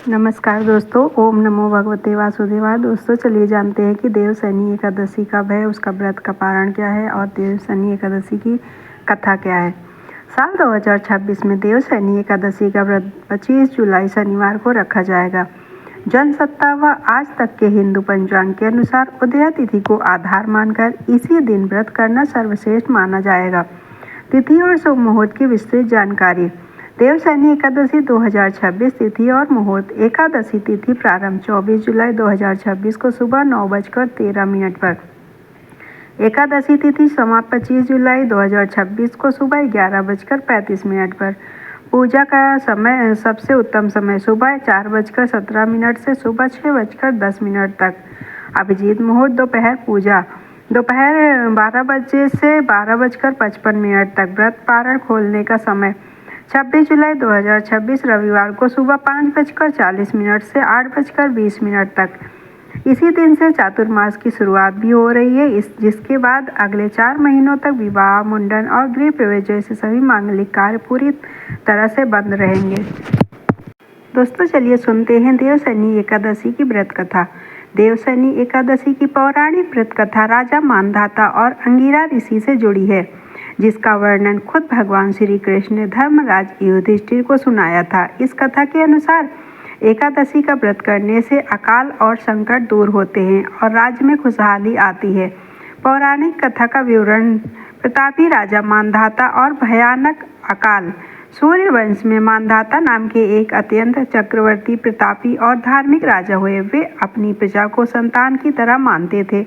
नमस्कार दोस्तों, ओम नमो भगवते वासुदेवाय। दोस्तों चलिए जानते हैं कि देवशनि एकादशी कब है, उसका व्रत का पारण क्या है और देवशनि एकादशी की कथा क्या है। साल 2026 में देवशनि एकादशी का व्रत 25 जुलाई शनिवार को रखा जाएगा। जनसत्ता व आज तक के हिंदू पंचांग के अनुसार उदया तिथि को आधार मानकर इसी दिन व्रत करना सर्वश्रेष्ठ माना जाएगा। तिथि और शुभ मुहूर्त की विस्तृत जानकारी। देवशनि एकादशी 2026 तिथि और मुहूर्त। एकादशी तिथि प्रारंभ 24 जुलाई 2026 को सुबह 9:13 पर। एकादशी तिथि समाप्त 25 जुलाई 2026 को सुबह 11:35 पर। पूजा का समय सबसे उत्तम समय सुबह 4:17 से सुबह 6:10 तक। अभिजीत मुहूर्त दोपहर। पूजा दोपहर 12 बजे से 12:55 तक। व्रत पारण खोलने का समय 26 जुलाई 2026 रविवार को सुबह 5:40 से 8:20 तक। इसी दिन से चातुर्मास की शुरुआत भी हो रही है, जिसके बाद अगले 4 महीनों तक विवाह, मुंडन और गृह प्रवेश जैसे सभी मांगलिक कार्य पूरी तरह से बंद रहेंगे। दोस्तों चलिए सुनते हैं देवशनि एकादशी की व्रत कथा। देवशनि एकादशी की पौराणिक व्रत कथा राजा मानधाता और अंगिरा ऋषि से जुड़ी है, जिसका वर्णन खुद भगवान श्री कृष्ण ने धर्मराज युधिष्ठिर को सुनाया था। इस कथा के अनुसार एकादशी का व्रत करने से अकाल और संकट दूर होते हैं और राज्य में खुशहाली आती है। पौराणिक कथा का विवरण। प्रतापी राजा मानधाता और भयानक अकाल। सूर्य वंश में मानधाता नाम के एक अत्यंत चक्रवर्ती, प्रतापी और धार्मिक राजा हुए। वे अपनी प्रजा को संतान की तरह मानते थे,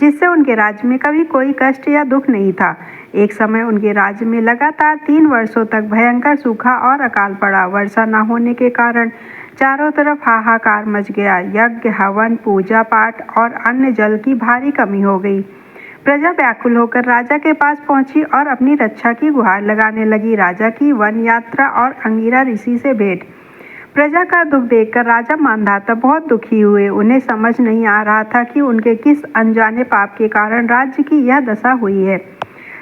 जिससे उनके राज्य में कभी कोई कष्ट या दुख नहीं था। एक समय उनके राज्य में लगातार 3 वर्षों तक भयंकर सूखा और अकाल पड़ा। वर्षा न होने के कारण चारों तरफ हाहाकार मच गया। यज्ञ, हवन, पूजा पाठ और अन्य जल की भारी कमी हो गई। प्रजा व्याकुल होकर राजा के पास पहुंची और अपनी रक्षा की गुहार लगाने लगी। राजा की वन यात्रा और अंगिरा ऋषि से भेंट। प्रजा का दुख देखकर राजा मानधाता बहुत दुखी हुए। उन्हें समझ नहीं आ रहा था कि उनके किस अनजाने पाप के कारण राज्य की यह दशा हुई है।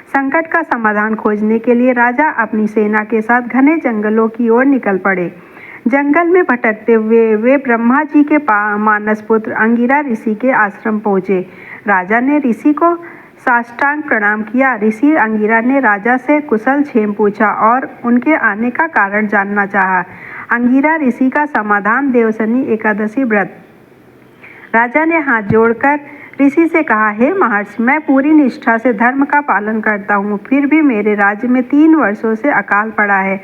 संकट का समाधान खोजने के लिए राजा अपनी सेना के साथ घने जंगलों की ओर निकल पड़े। जंगल में भटकते हुए वे ब्रह्मा जी के मानस पुत्र अंगिरा ऋषि के आश्रम पहुंचे। राजा ने ऋषि को साष्टांग प्रणाम किया। ऋषि अंगिरा ने राजा से कुशल क्षेम पूछा और उनके आने का कारण जानना चाहा। अंगिरा ऋषि का समाधान। देवशनि एकादशी व्रत। राजा ने हाथ जोड़कर ऋषि से कहा, हे महर्षि, मैं पूरी निष्ठा से धर्म का पालन करता हूँ, फिर भी मेरे राज्य में 3 वर्षों से अकाल पड़ा है।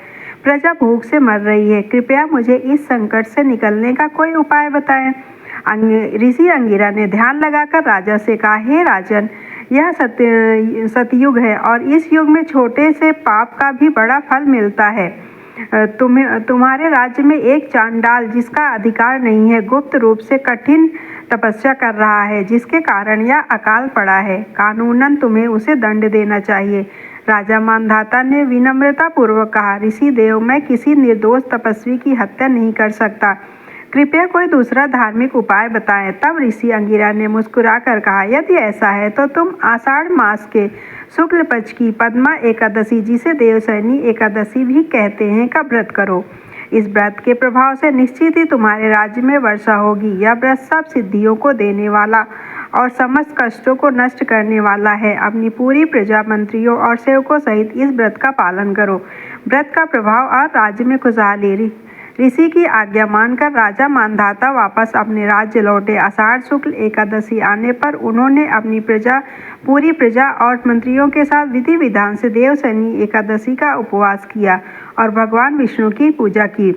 प्रजा भूख से मर रही है। कृपया मुझे इस संकट से निकलने का कोई उपाय बताएं। ऋषि अंगिरा ने ध्यान लगाकर राजा से कहा, हे राजन, यह सतयुग है और इस युग में छोटे से पाप का भी बड़ा फल मिलता है। तुम्हारे राज्य में एक चांडाल, जिसका अधिकार नहीं है, गुप्त रूप से कठिन तपस्या कर रहा है, जिसके कारण यह अकाल पड़ा है। कानूनन तुम्हें उसे दंड देना चाहिए। राजा मानधाता ने विनम्रता पूर्वक कहा, ऋषि देव, मैं किसी निर्दोष तपस्वी की हत्या नहीं कर सकता। कृपया कोई दूसरा धार्मिक उपाय बताएं। तब ऋषि अंगिरा ने मुस्कुराकर कहा, यदि ऐसा है तो तुम आषाढ़ मास के शुक्ल पक्ष की पद्मा एकादशी, जिसे देवशनि एकादशी भी कहते हैं, का व्रत करो। इस व्रत के प्रभाव से निश्चित ही तुम्हारे राज्य में वर्षा होगी। यह व्रत सब सिद्धियों को देने वाला और समस्त कष्टों को नष्ट करने वाला है। अपनी पूरी प्रजा, मंत्रियों और सेवकों सहित इस व्रत का पालन करो। व्रत का प्रभाव और राज्य में खुशहाली। ऋषि की आज्ञा मानकर राजा मानधाता वापस अपने राज्य लौटे। आषाढ़ शुक्ल एकादशी आने पर उन्होंने अपनी पूरी प्रजा और मंत्रियों के साथ विधि विधान से देवशनि एकादशी का उपवास किया और भगवान विष्णु की पूजा की।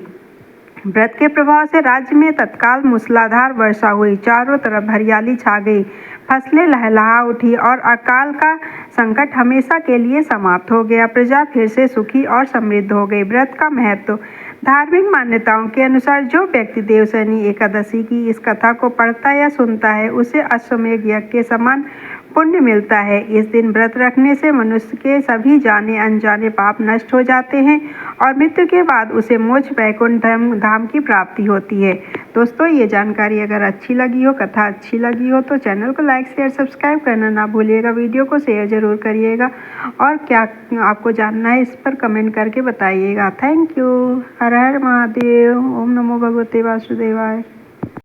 व्रत के प्रभाव से राज्य में तत्काल मूसलाधार वर्षा हुई। चारों तरफ हरियाली छा गई, फसलें लहलहा उठी और अकाल का संकट हमेशा के लिए समाप्त हो गया। प्रजा फिर से सुखी और समृद्ध हो गई। व्रत का महत्व। धार्मिक मान्यताओं के अनुसार जो व्यक्ति देवशनि एकादशी की इस कथा को पढ़ता या सुनता है, उसे अश्वमेध यज्ञ के समान पुण्य मिलता है। इस दिन व्रत रखने से मनुष्य के सभी जाने अनजाने पाप नष्ट हो जाते हैं और मृत्यु के बाद उसे मोक्ष वैकुंठ धाम की प्राप्ति होती है। दोस्तों ये जानकारी अगर अच्छी लगी हो, कथा अच्छी लगी हो तो चैनल को लाइक शेयर सब्सक्राइब करना ना भूलिएगा। वीडियो को शेयर ज़रूर करिएगा और क्या आपको जानना है इस पर कमेंट करके बताइएगा। Thank you. हर हर महादेव। ओम नमो भगवते वासुदेवाय।